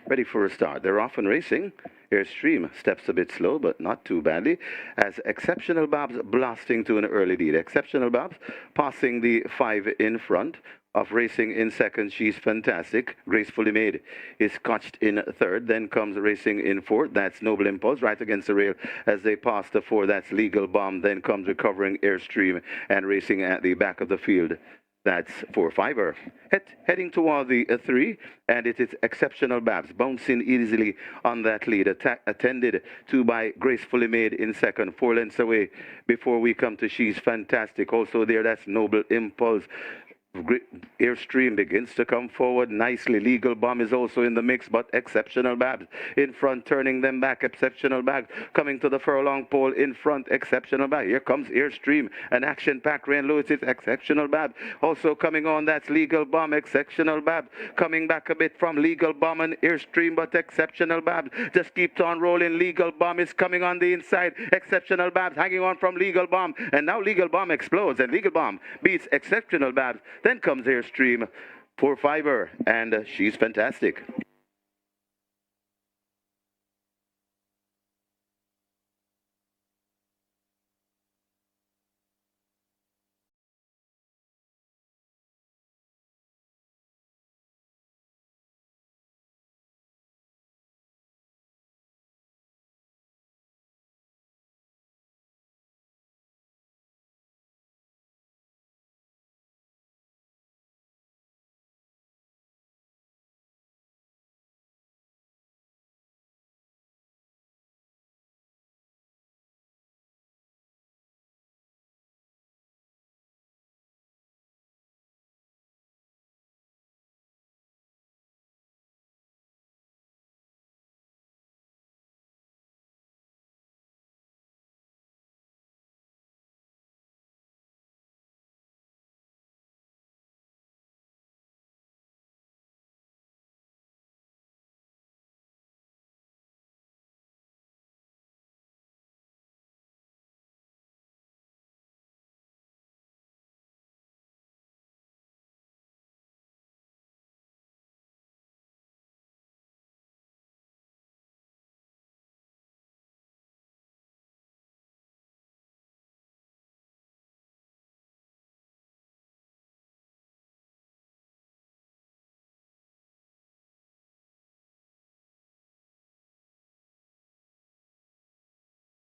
ready for a start. They're off and racing. Airstream steps a bit slow, but not too badly, as Exceptional Babs blasting to an early lead. Exceptional Babs passing the 5 in front of racing in second. She's fantastic. Gracefully Made is scotched in third. Then comes racing in fourth. That's Noble Impulse right against the rail as they pass the 4. That's Legal Bomb. Then comes Recovering Airstream and racing at the back of the field. That's 4-5er. Heading toward the 3, and it is Exceptional Babs bouncing easily on that lead, attended to by Gracefully Made in second, 4 lengths away before we come to She's Fantastic. Also there, that's Noble Impulse. Airstream begins to come forward nicely. Legal Bomb is also in the mix, but Exceptional Babs in front, turning them back. Exceptional Babs coming to the furlong pole in front. Exceptional Babs. Here comes Airstream. An action-packed Rain Lewis is Exceptional Babs. Also coming on, that's Legal Bomb. Exceptional Babs coming back a bit from Legal Bomb and Airstream, but Exceptional Babs just keeps on rolling. Legal Bomb is coming on the inside. Exceptional Babs hanging on from Legal Bomb, and now Legal Bomb explodes, and Legal Bomb beats Exceptional Babs. Then comes Airstream, 4-5er, and She's Fantastic.